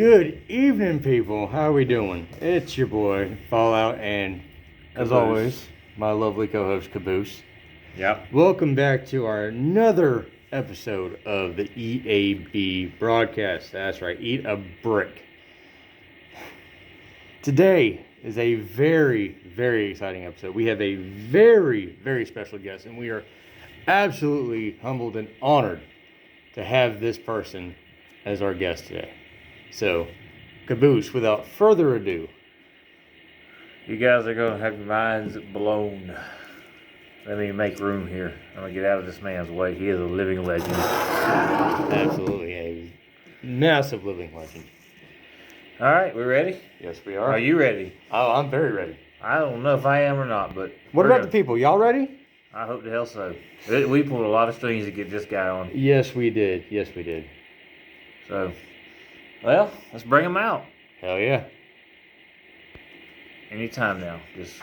Good evening, people. How are we doing? It's your boy, Fallout, and as Caboose. always, my lovely co-host, Caboose. Yep. Welcome back to our another episode of the EAB broadcast. That's right, Eat a Brick. Today is a very, very exciting episode. We have a very, very special guest, and we are absolutely humbled and honored to have this person as our guest today. So, Caboose, without further ado. You guys are going to have your minds blown. Let me make room here. I'm going to get out of this man's way. He is a living legend. Absolutely, a massive living legend. All right, we ready? Yes, we are. Are you ready? Oh, I'm very ready. I don't know if I am or not, but... What about the people? Y'all ready? I hope the hell so. We pulled a lot of strings to get this guy on. Yes, we did. Yes, we did. So, well, let's bring him out. Hell yeah. Anytime now. Just...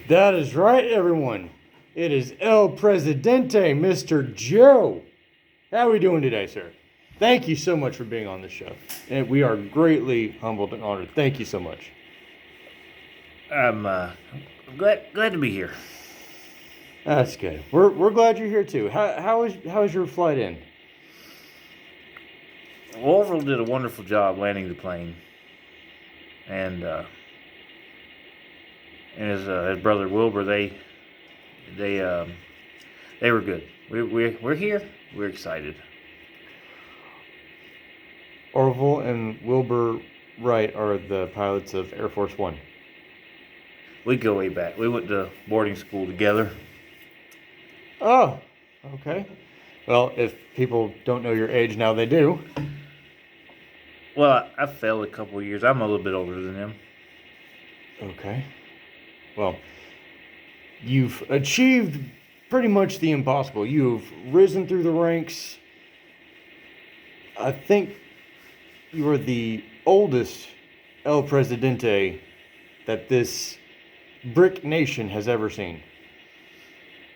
That is right, everyone. It is El Presidente, Mr. Joe. How are we doing today, sir? Thank you so much for being on the show. And we are greatly humbled and honored. Thank you so much. I'm glad to be here. That's good. We're glad you're here too. How was your flight in? Waffles did a wonderful job landing the plane. And his brother Wilbur, they were good. We're here. We're excited. Orville and Wilbur Wright are the pilots of Air Force One. We go way back. We went to boarding school together. Oh, okay. Well, if people don't know your age now, they do. Well, I failed a couple of years. I'm a little bit older than him. Okay. Well, you've achieved pretty much the impossible. You've risen through the ranks. I think you are the oldest El Presidente that this brick nation has ever seen.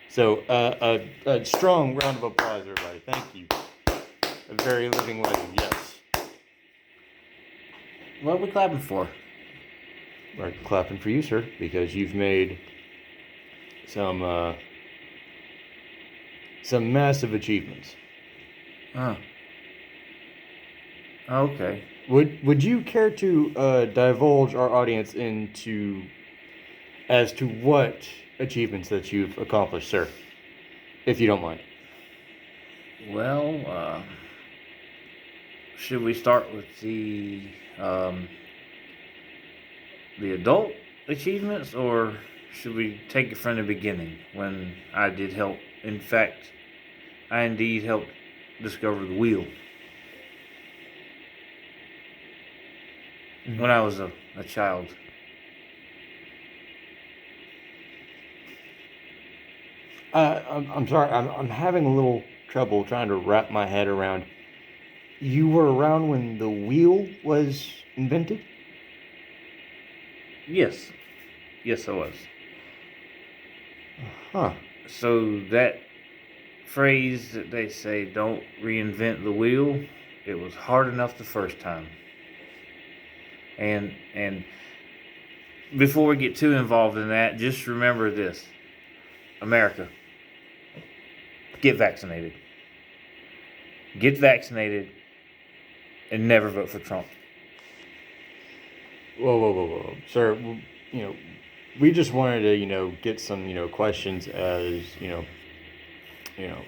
So, a strong round of applause, everybody. Thank you. A very living legend, yes. What are we clapping for? We're clapping for you, sir, because you've made some massive achievements. Oh. Okay. Would you care to divulge our audience as to what achievements that you've accomplished, sir, if you don't mind? Well, should we start with the adult achievements, or should we take it from the beginning when I did help? In fact, I indeed helped discover the wheel when I was a child. I'm sorry. I'm having a little trouble trying to wrap my head around. You were around when the wheel was invented? Yes. Yes, I was. Huh. So that phrase that they say, don't reinvent the wheel, it was hard enough the first time. And before we get too involved in that, just remember this. America, get vaccinated. Get vaccinated and never vote for Trump. Whoa. Sir, we just wanted to, get some, questions as, you know,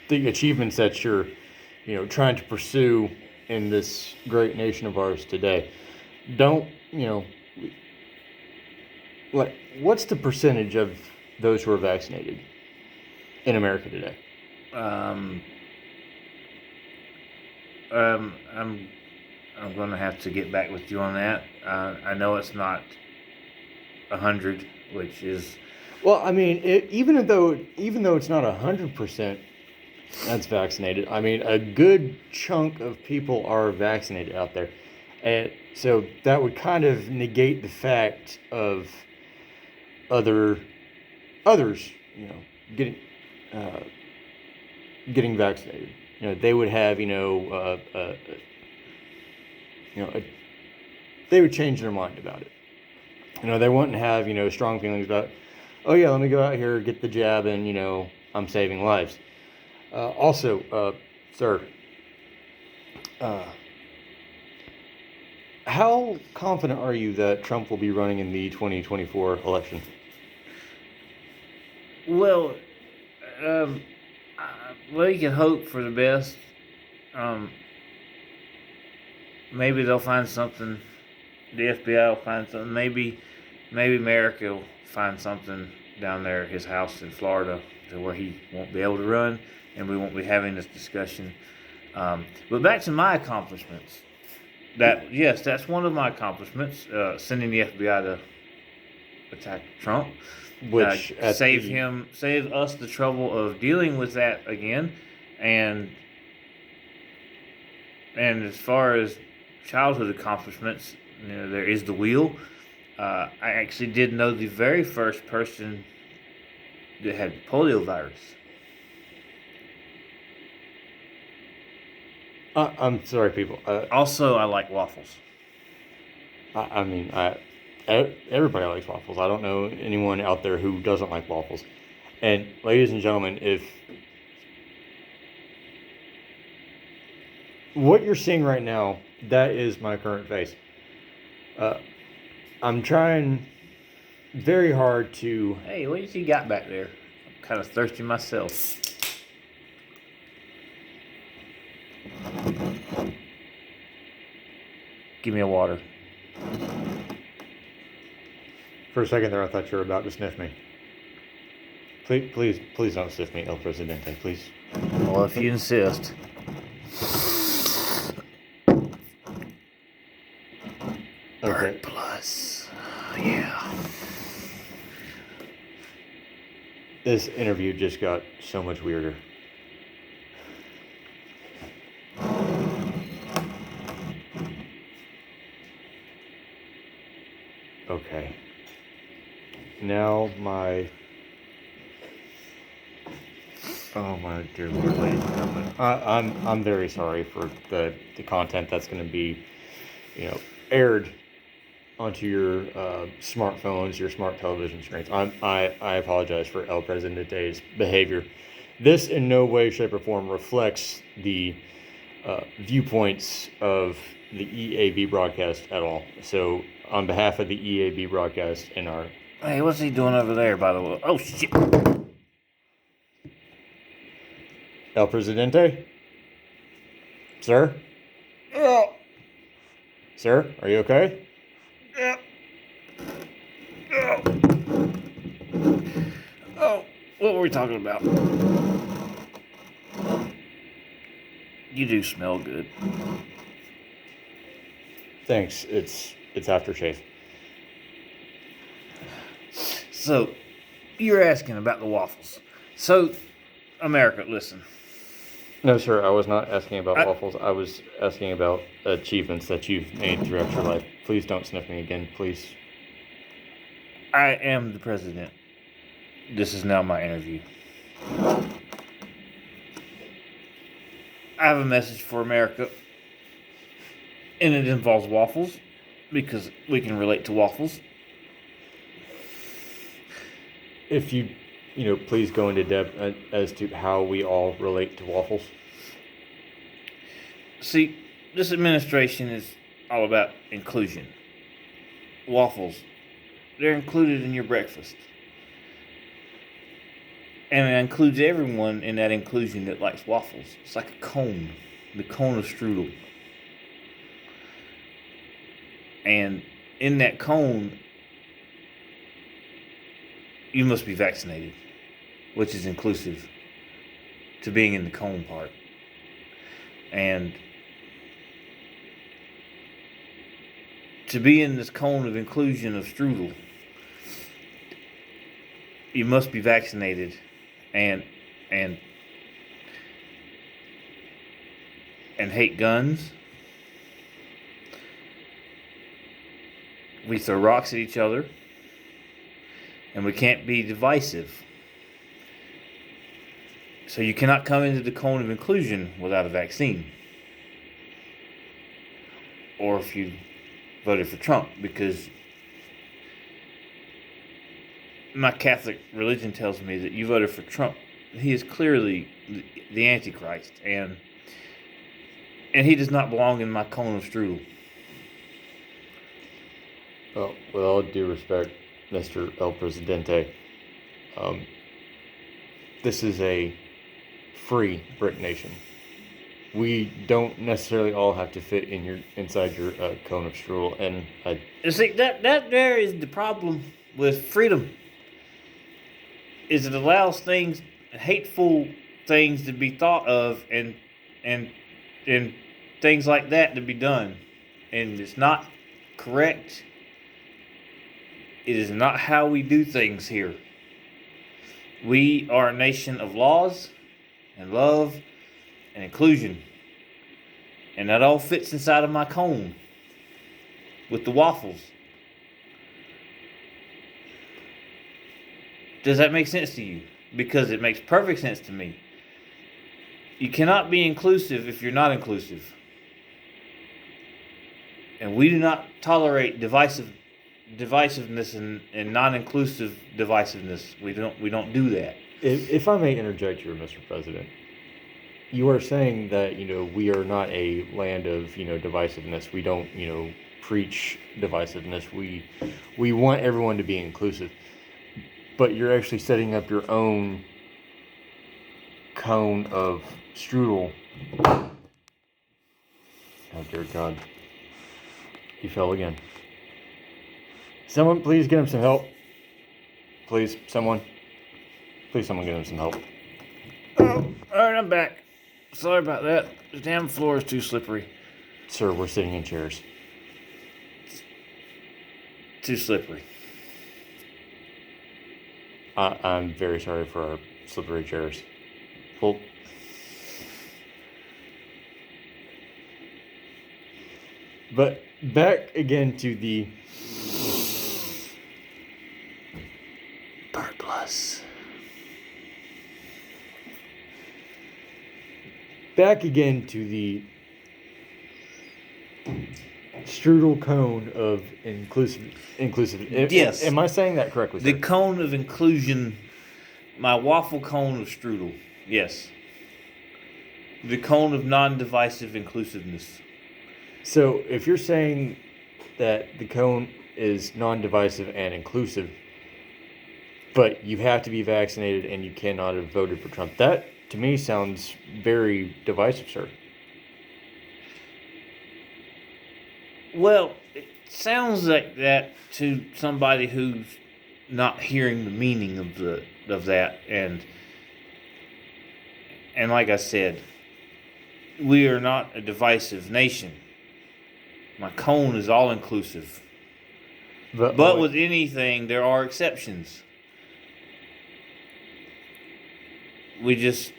the achievements that you're, trying to pursue in this great nation of ours today. Don't, like, what's the percentage of those who are vaccinated in America today? I'm going to have to get back with you on that. I know it's not 100, which is. Well, I mean, even though it's not 100% that's vaccinated, I mean, a good chunk of people are vaccinated out there, and so that would kind of negate the fact of others, getting uh, getting vaccinated. They would have, they would change their mind about it. They wouldn't have, strong feelings about, oh yeah, let me go out here, get the jab, and, I'm saving lives. Also, sir, how confident are you that Trump will be running in the 2024 election? Well, well, you can hope for the best. Maybe they'll find something. The FBI will find something. Maybe America will find something down there at his house in Florida to where he won't be able to run, and we won't be having this discussion. But back to my accomplishments. That's one of my accomplishments. Sending the FBI to attack Trump, Which save us the trouble of dealing with that again, and as far as childhood accomplishments, there is the wheel. I actually did know the very first person that had polio virus. I'm sorry, people. Also, I like waffles. I mean, everybody likes waffles. I don't know anyone out there who doesn't like waffles. And ladies and gentlemen, if what you're seeing right now, that is my current face. I'm trying very hard to. Hey, what do you see got back there? I'm kind of thirsty myself. Give me a water. For a second there, I thought you were about to sniff me. Please don't sniff me, El Presidente, please. Well, if you insist. Okay. Plus, yeah. This interview just got so much weirder. Okay. Now oh my dear Lord, ladies and gentlemen, I'm very sorry for the content that's going to be, aired onto your smartphones, your smart television screens. I apologize for El Presidente's behavior. This in no way, shape, or form reflects the viewpoints of the EAB broadcast at all. So, on behalf of the EAB broadcast and our... Hey, what's he doing over there, by the way? Oh, shit. El Presidente? Sir? Yeah. Sir, are you okay? Yeah. Yeah. Oh, what were we talking about? You do smell good. Thanks. It's aftershave. So, you're asking about the waffles. So, America, listen. No, sir, I was not asking about waffles. I was asking about achievements that you've made throughout your life. Please don't sniff me again, please. I am the president. This is now my interview. I have a message for America, and it involves waffles, because we can relate to waffles. If you, please go into depth as to how we all relate to waffles. See, this administration is all about inclusion. Waffles, they're included in your breakfast. And it includes everyone in that inclusion that likes waffles. It's like a cone, the cone of strudel. And in that cone, you must be vaccinated, which is inclusive to being in the cone part. And to be in this cone of inclusion of strudel, you must be vaccinated and hate guns. We throw rocks at each other, and we can't be divisive. So you cannot come into the cone of inclusion without a vaccine. Or if you voted for Trump, because my Catholic religion tells me that you voted for Trump. He is clearly the Antichrist, and he does not belong in my cone of strudel. Well, with all due respect, Mr. El Presidente, this is a free brick nation. We don't necessarily all have to fit inside your cone of strudel, and You see, that there is the problem with freedom. Is it allows things, hateful things, to be thought of, and things like that to be done, and it's not correct. It is not how we do things here. We are a nation of laws and love and inclusion. And that all fits inside of my cone with the waffles. Does that make sense to you? Because it makes perfect sense to me. You cannot be inclusive if you're not inclusive. And we do not tolerate divisiveness and non-inclusive divisiveness. We don't do that. if I may interject here, Mr. President, you are saying that we are not a land of divisiveness. We don't preach divisiveness. We want everyone to be inclusive, but you're actually setting up your own cone of strudel. Oh dear God, he fell again. Someone, please get him some help. Please, someone get him some help. Oh, alright, I'm back. Sorry about that. The damn floor is too slippery. Sir, we're sitting in chairs. Too slippery. I'm very sorry for our slippery chairs. Well, but back again to the bird plus. Back again to the strudel cone of inclusive. Yes. Am I saying that correctly, sir? The cone of inclusion, my waffle cone of strudel. Yes. The cone of non-divisive inclusiveness. So, if you're saying that the cone is non-divisive and inclusive, but you have to be vaccinated and you cannot have voted for Trump, that to me sounds very divisive, sir. Well, it sounds like that to somebody who's not hearing the meaning of that, and like I said, we are not a divisive nation. My cone is all inclusive. But with anything, there are exceptions. We just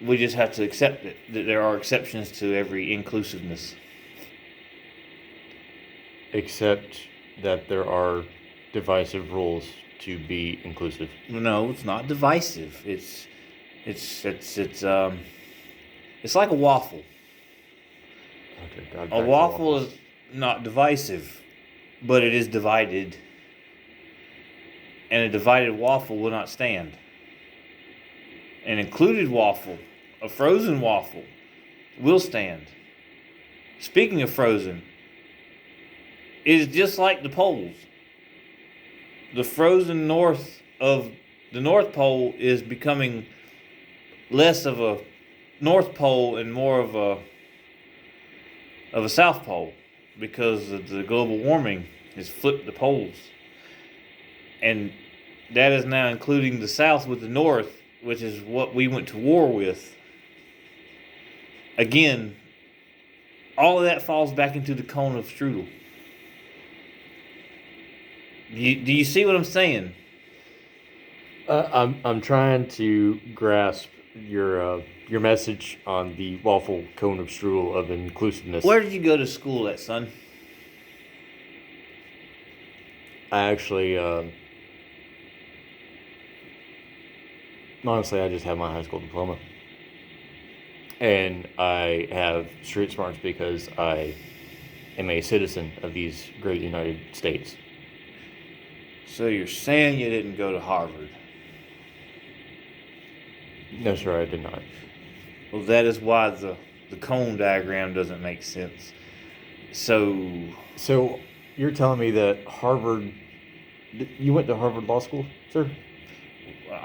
have to accept it, that there are exceptions to every inclusiveness. Except that there are divisive rules to be inclusive. No, it's not divisive. It's like a waffle. Okay, God, A waffle is not divisive, but it is divided. And a divided waffle will not stand. An included waffle, a frozen waffle, will stand. Speaking of frozen, it is just like the poles. The frozen north of the North Pole is becoming less of a North Pole and more of a South Pole because of the global warming has flipped the poles. And that is now including the South with the North, which is what we went to war with. Again, all of that falls back into the cone of strudel. Do you see what I'm saying? I'm trying to grasp your message on the waffle cone of strudel of inclusiveness. Where did you go to school at, son? I actually, honestly, I just have my high school diploma. And I have street smarts because I am a citizen of these great United States. So you're saying you didn't go to Harvard? No, sir, I did not. Well, that is why the cone diagram doesn't make sense. So You're telling me that Harvard, you went to Harvard Law School, sir?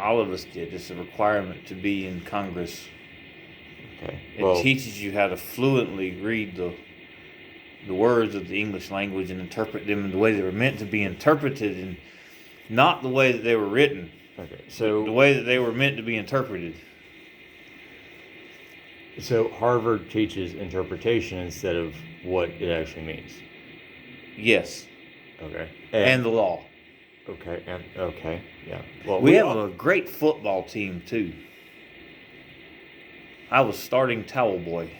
all of us did. It's a requirement to be in Congress. Okay. It teaches you how to fluently read the words of the English language and interpret them in the way they were meant to be interpreted, and not the way that they were written. Okay. So the way that they were meant to be interpreted. So Harvard teaches interpretation instead of what it actually means. Yes. Okay. And the law. Okay. And okay. Yeah. Well, we have a great football team too. I was starting towel boy.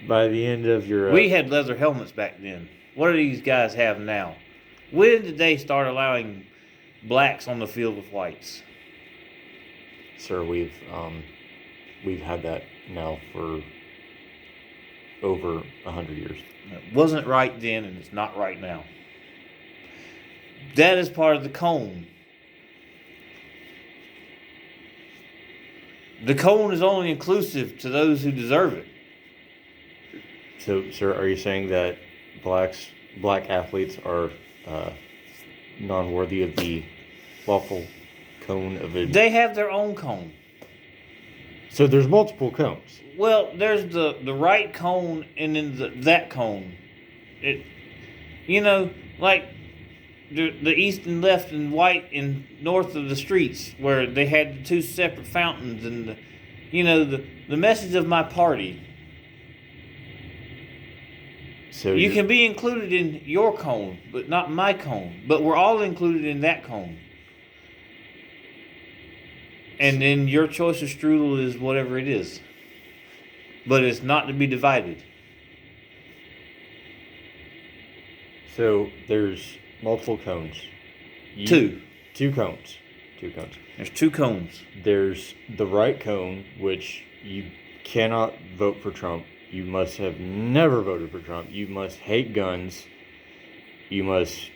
By the end of your... We had leather helmets back then. What do these guys have now? When did they start allowing blacks on the field with whites? Sir, we've had that now for over 100 years. It wasn't right then, and it's not right now. That is part of the cone. The cone is only inclusive to those who deserve it. So, sir, are you saying that black athletes are non-worthy of the waffle cone of it? They have their own cone. So there's multiple cones. Well, there's the right cone and then that cone. It, like the east and left and white and north of the streets where they had the two separate fountains and the message of my party. So you can be included in your cone, but not my cone. But we're all included in that cone. And then your choice of strudel is whatever it is. But it's not to be divided. So there's multiple cones. Two cones. There's two cones. There's the right cone, which you cannot vote for Trump. You must have never voted for Trump. You must hate guns. You must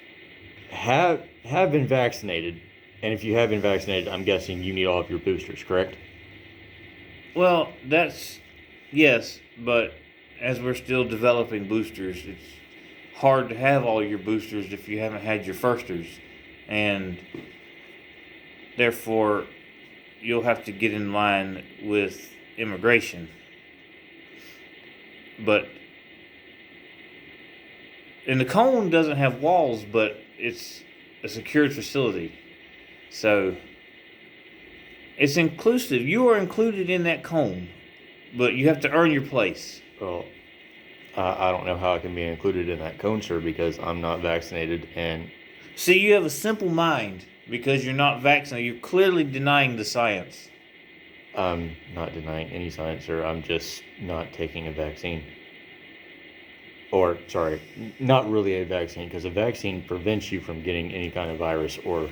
have been vaccinated. And if you have been vaccinated, I'm guessing you need all of your boosters, correct? Well, yes, but as we're still developing boosters, it's hard to have all your boosters if you haven't had your firsters. And therefore, you'll have to get in line with immigration. And the cone doesn't have walls, but it's a secured facility. So it's inclusive. You are included in that cone, but you have to earn your place. Well, I don't know how I can be included in that cone, sir, because I'm not vaccinated. And see, you have a simple mind because you're not vaccinated. You're clearly denying the science. I'm not denying any science, sir. I'm just not taking a vaccine. Or, sorry, not really a vaccine, because a vaccine prevents you from getting any kind of virus or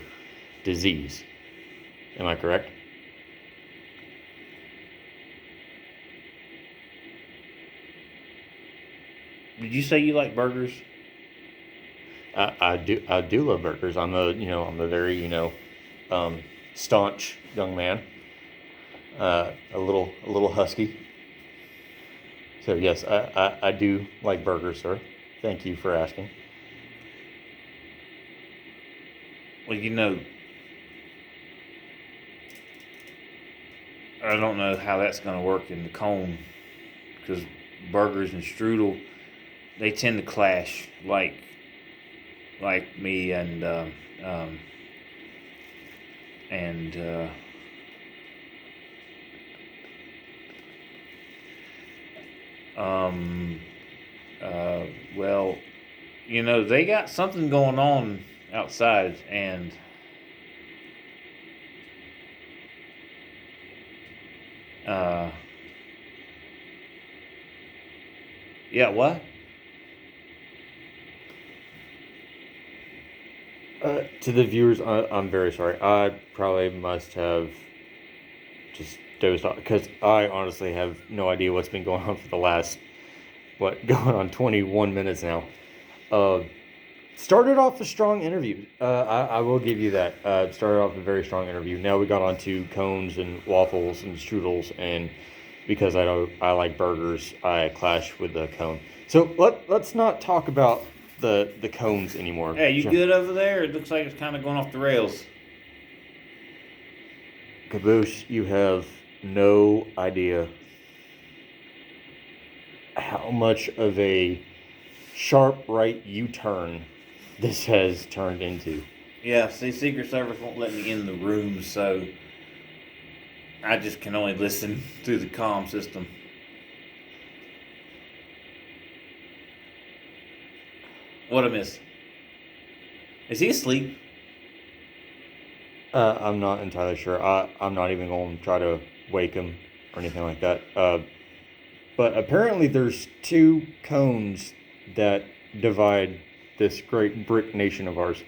disease. Am I correct? Did you say you like burgers? I do love burgers. I'm a very staunch young man. A little husky. So yes, I do like burgers, sir. Thank you for asking. Well, I don't know how that's going to work in the cone because burgers and strudel, they tend to clash like me and um, well, they got something going on outside, and uh, yeah, what? To the viewers, I'm very sorry. I probably must have just dozed off because I honestly have no idea what's been going on for the last, going on 21 minutes now. Uh, Started off a strong interview. I will give you that. Started off a very strong interview. Now we got on to cones and waffles and strudels, and because I like burgers, I clash with the cone. So let's not talk about the cones anymore. Hey, you good over there? It looks like it's kind of going off the rails. Caboose, you have no idea how much of a sharp right U-turn this has turned into. Yeah, see, Secret Service won't let me in the room, so I just can only listen through the comm system. What a miss. Is he asleep? I'm not entirely sure. I'm not even going to try to wake him or anything like that. But apparently there's two cones that divide this great brick nation of ours.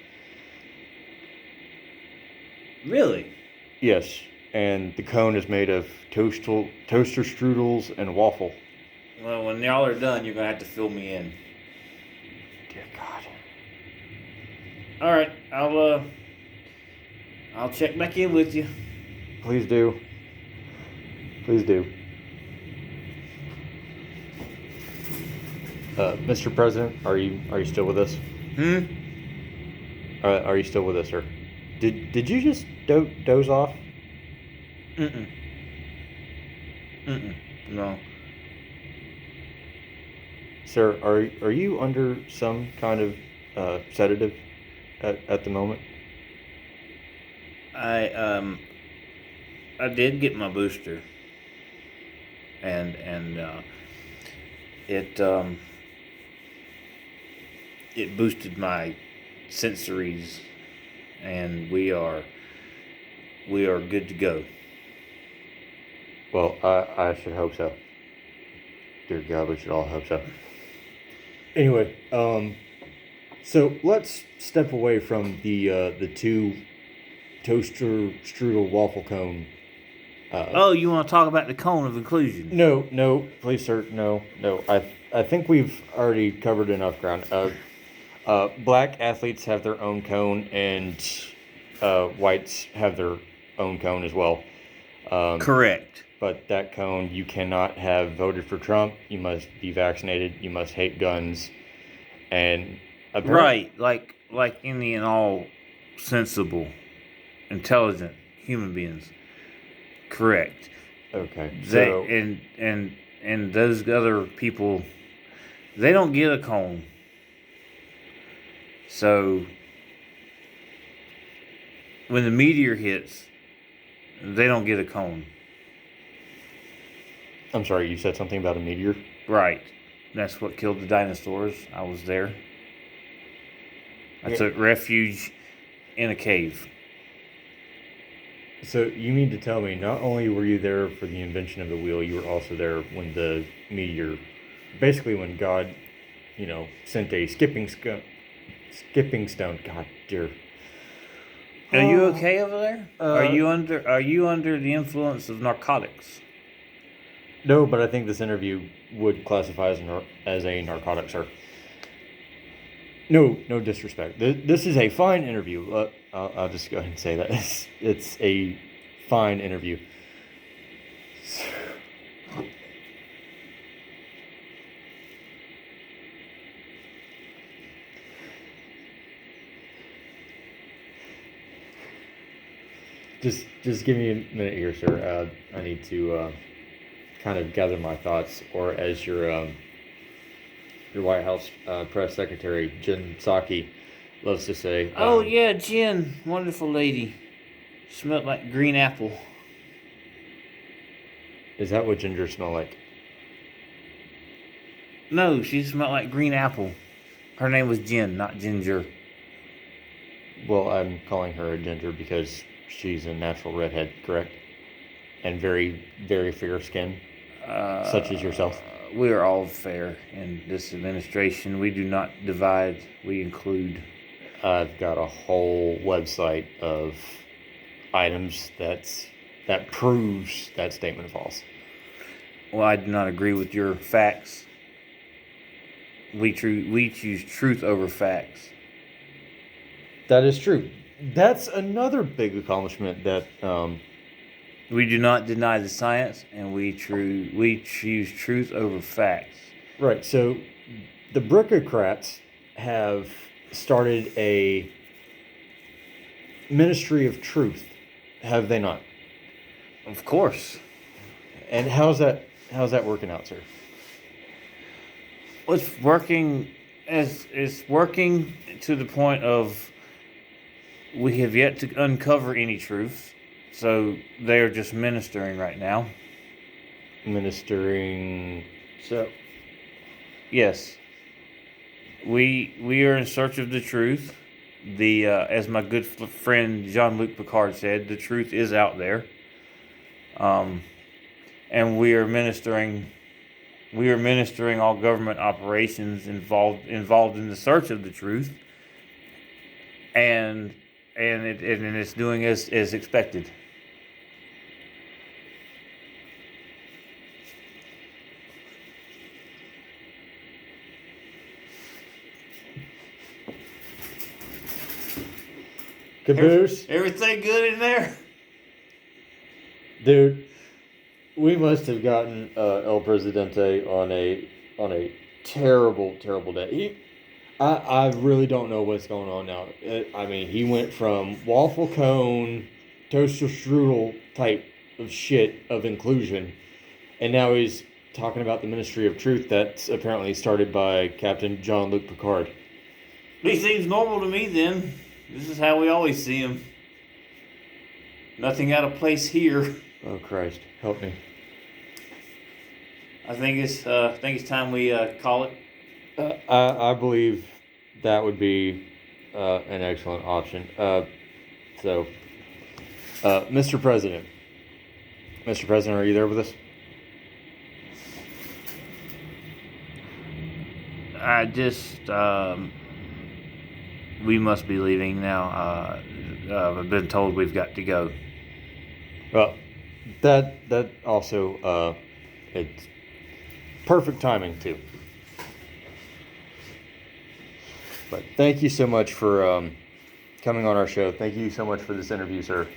Really? Yes, and the cone is made of toaster strudels and waffle. Well, when y'all are done, you're going to have to fill me in. Dear God. All right, I'll check back in with you. Please do. Please do. Mr. President, are you still with us? Are you still with us, sir? Did you just doze off? No. Sir, are you under some kind of sedative at the moment? I did get my booster, and it boosted my sensories, and we are good to go. Well, I should hope so. Dear God, we should all hope so. Anyway, so let's step away from the two toaster strudel waffle cone. Oh, you want to talk about the cone of inclusion? No, please, sir, no. I think we've already covered enough ground. Black athletes have their own cone, and whites have their own cone as well. Correct. But that cone, you cannot have voted for Trump. You must be vaccinated. You must hate guns, and right, like any and all sensible, intelligent human beings. Correct. Okay. So and those other people, they don't get a cone. So when the meteor hits, they don't get a cone. I'm sorry, you said something about a meteor? Right. That's what killed the dinosaurs. I was there. I took refuge in a cave. So you mean to tell me not only were you there for the invention of the wheel, you were also there when the meteor, basically when God, sent a skipping stone. God dear. Are you okay over there? Are you under the influence of narcotics? No, but I think this interview would classify as a narcotic, sir. No disrespect. This is a fine interview. I'll just go ahead and say that it's a fine interview. Just give me a minute here, sir. I need to kind of gather my thoughts, or as your White House press secretary Jen Psaki loves to say. Oh yeah, Jen, wonderful lady. Smelled like green apple. Is that what ginger smell like? No, she smelled like green apple. Her name was Jen, not Ginger. Well, I'm calling her a ginger because she's a natural redhead, correct? And very, very fair skin, such as yourself. We are all fair in this administration. We do not divide, we include. I've got a whole website of items that proves that statement false. Well, I do not agree with your facts. We choose truth over facts. That is true. That's another big accomplishment that We do not deny the science, and we choose truth over facts. right. So the Brickocrats have started a ministry of truth, have they not? Of course. And how's that working out, sir? It's working it's working to the point of we have yet to uncover any truth. So they are just ministering right now. Ministering. So Yes. We are in search of the truth. The as my good friend Jean-Luc Picard said, the truth is out there. And we are ministering all government operations involved in the search of the truth. And it's doing as expected. caboose, Everything good in there? dude. We must have gotten El Presidente on a terrible day. I really don't know what's going on now. I mean, he went from waffle cone, toaster strudel type of shit of inclusion, and now he's talking about the Ministry of Truth that's apparently started by Captain Jean-Luc Picard. He seems normal to me then. This is how we always see him. Nothing out of place here. Oh Christ, help me. I think it's time we call it. I believe that would be an excellent option. So, Mr. President, are you there with us? I just we must be leaving now. I've been told we've got to go. Well, that also it's perfect timing too. But thank you so much for coming on our show. Thank you so much for this interview, sir.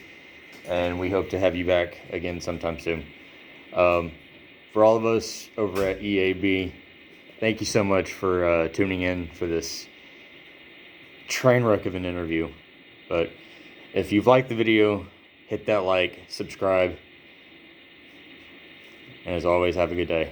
And we hope to have you back again sometime soon. For all of us over at EAB, thank you so much for tuning in for this train wreck of an interview. But if you've liked the video, hit that like, subscribe, and as always, have a good day.